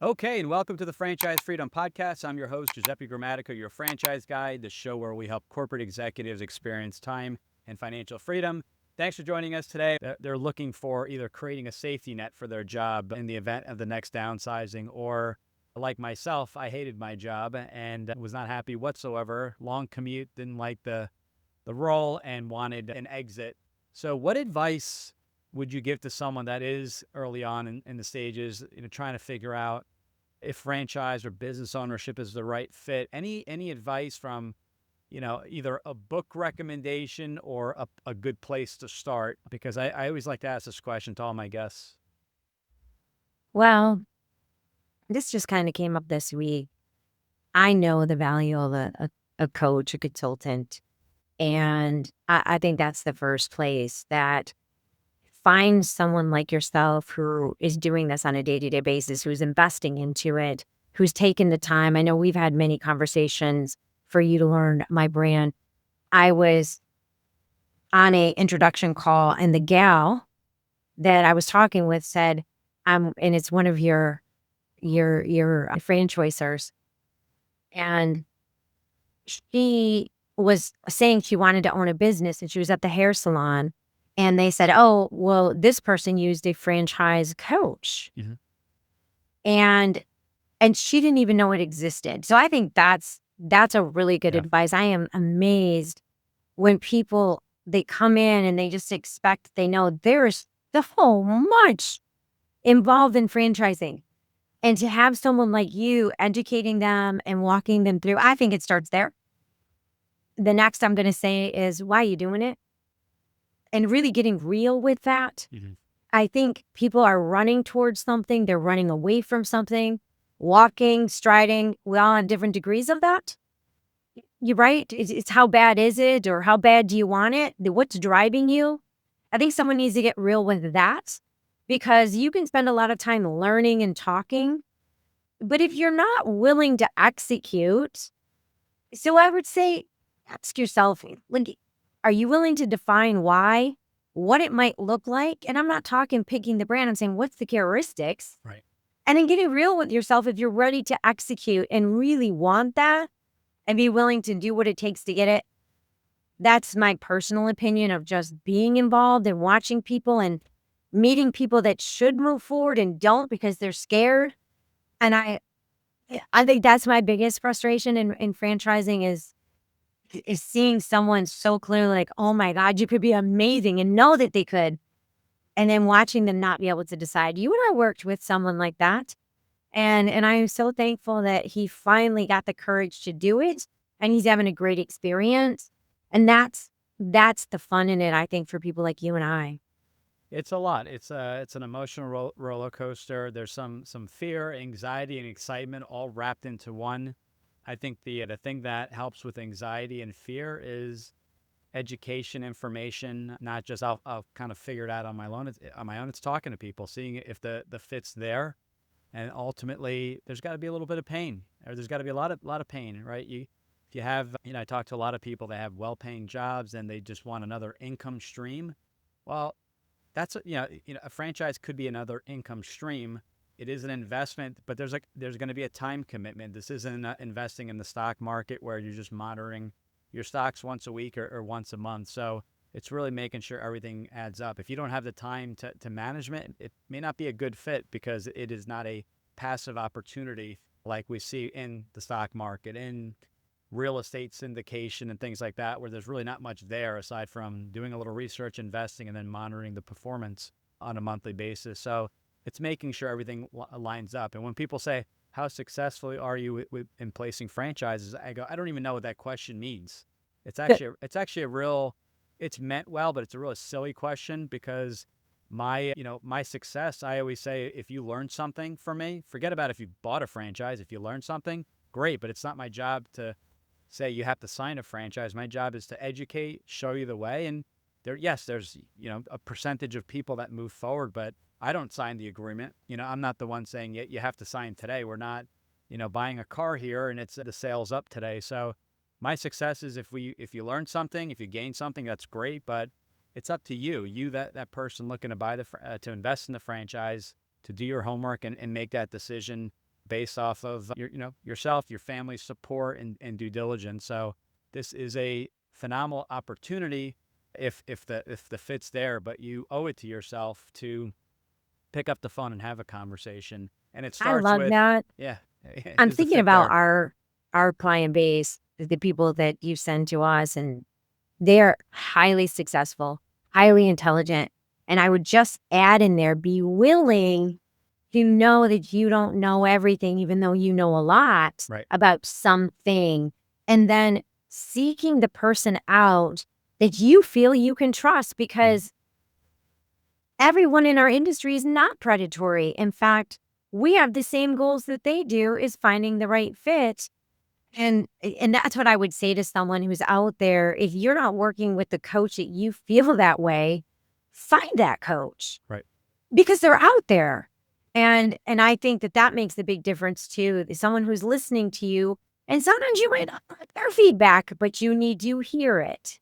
Okay, and welcome to the Franchise Freedom Podcast. I'm your host, Giuseppe Grammatico, your franchise guide, the show where we help corporate executives experience time and financial freedom. Thanks for joining us today. They're looking for either creating a safety net for their job in the event of the next downsizing, or like myself, I hated my job and was not happy whatsoever. Long commute, didn't like the role, and wanted an exit. So, what advice would you give to someone that is early on in the stages, trying to figure out if franchise or business ownership is the right fit? Any advice from, either a book recommendation or a good place to start? Because I always like to ask this question to all my guests. Well, this just kind of came up this week. I know the value of a coach, a consultant, and I think that's the first place that find someone like yourself who is doing this on a day-to-day basis, who's investing into it, who's taken the time. I know we've had many conversations for you to learn my brand. I was on a introduction call and the gal that I was talking with said, and it's one of your franchisors. And she was saying she wanted to own a business and she was at the hair salon and they said, "Oh, well, this person used a franchise coach." Mhm. And she didn't even know it existed. So I think that's a really good Yeah. advice. I am amazed when people they come in and they just expect they know there's so much involved in franchising. And to have someone like you educating them and walking them through, I think it starts there. The next I'm gonna say is, "Why are you doing it?" And really getting real with that. Mhm. I think people are running towards something, they're running away from something, walking, striding. We all have different degrees of that. You're right. It's how bad is it or how bad do you want it? What's driving you? I think someone needs to get real with that because you can spend a lot of time learning and talking, but if you're not willing to execute, so I would say, ask yourself, like, are you willing to define why, what it might look like? And I'm not talking picking the brand. I'm saying, what's the characteristics? Right. And then getting real with yourself if you're ready to execute and really want that and be willing to do what it takes to get it. That's my personal opinion of just being involved and watching people and meeting people that should move forward and don't because they're scared. And I think that's my biggest frustration in franchising is seeing someone so clearly like, "Oh my god, you could be amazing," and know that they could, and then watching them not be able to decide. You and I worked with someone like that, and I'm so thankful that he finally got the courage to do it, and he's having a great experience, and that's the fun in it, I think, for people like you and I. It's a lot. It's an emotional roller coaster. There's some fear, anxiety, and excitement all wrapped into one. I think the thing that helps with anxiety and fear is education, information. Not just I'll kind of figure it out on my own. It's talking to people, seeing if the fit's there, and ultimately there's got to be a little bit of pain, or there's got to be a lot of pain, right? If you have, I talk to a lot of people that have well-paying jobs and they just want another income stream. Well, that's a franchise could be another income stream. It is an investment, but there's going to be a time commitment. This isn't investing in the stock market where you're just monitoring your stocks once a week or once a month. So it's really making sure everything adds up. If you don't have the time to management, it may not be a good fit because it is not a passive opportunity like we see in the stock market, in real estate syndication and things like that, where there's really not much there aside from doing a little research, investing, and then monitoring the performance on a monthly basis. So it's making sure everything lines up. And when people say, "How successful are you in placing franchises?" I go, "I don't even know what that question means." It's actually a real, it's meant well, but it's a really silly question because my success, I always say, if you learn something from me, forget about if you bought a franchise. If you learn something, great, but it's not my job to say you have to sign a franchise. My job is to educate, show you the way. And yes, there's, a percentage of people that move forward, but I don't sign the agreement. I'm not the one saying you have to sign today. We're not, buying a car here and it's the sales up today. So my success is if you learn something, if you gain something, that's great, but it's up to you, that person looking to buy to invest in the franchise, to do your homework and make that decision based off of yourself, your family's support and due diligence. So this is a phenomenal opportunity if the fit's there, but you owe it to yourself to pick up the phone and have a conversation. And it I starts love with, that. yeah, I'm is the thinking fit about there? our client base, the people that you send to us, and they're highly successful, highly intelligent, and I would just add in there, be willing to know that you don't know everything, even though you know a lot Right. about something, and then seeking the person out that you feel you can trust Mhm. because everyone in our industry is not predatory. In fact, we have the same goals that they do is finding the right fit. And that's what I would say to someone who's out there. If you're not working with the coach that you feel that way, find that coach Right. because they're out there. And I think that that makes a big difference too. Someone who's listening to you, and sometimes you might not like their feedback, but you need to hear it.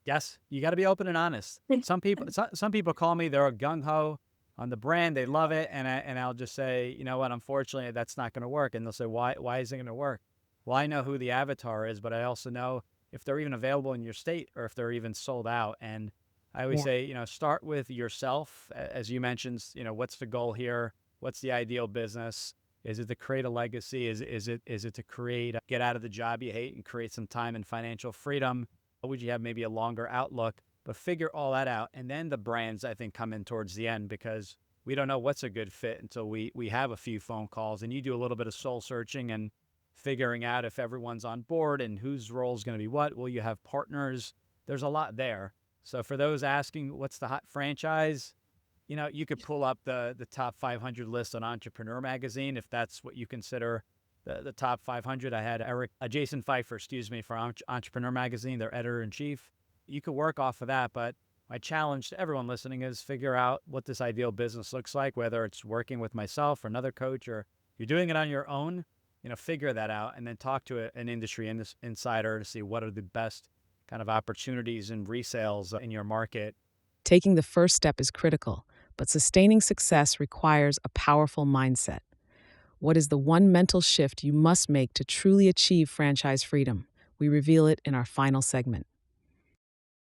Yes, you got to be open and honest. Some people call me, they're gung ho on the brand, they love it, and I'll just say, you know what, unfortunately, that's not going to work. And they'll say, why isn't it going to work? Well, I know who the avatar is, but I also know if they're even available in your state or if they're even sold out. And I always Yeah. say, start with yourself, as you mentioned. What's the goal here? What's the ideal business? Is it to create a legacy? Is it to get out of the job you hate and create some time and financial freedom? Would you have maybe a longer outlook? But figure all that out. And then the brands, I think, come in towards the end because we don't know what's a good fit until we have a few phone calls and you do a little bit of soul searching and figuring out if everyone's on board and whose role is going to be what. Will you have partners? There's a lot there. So for those asking what's the hot franchise, you could pull up the top 500 list on Entrepreneur Magazine if that's what you consider the top 500. I had Jason Pfeiffer, excuse me, from Entrepreneur Magazine, their editor in chief. You could work off of that, but my challenge to everyone listening is figure out what this ideal business looks like, whether it's working with myself or another coach or you're doing it on your own. Figure that out and then talk to an industry insider to see what are the best kind of opportunities and resales in your market. Taking the first step is critical, but sustaining success requires a powerful mindset. What is the one mental shift you must make to truly achieve franchise freedom? We reveal it in our final segment.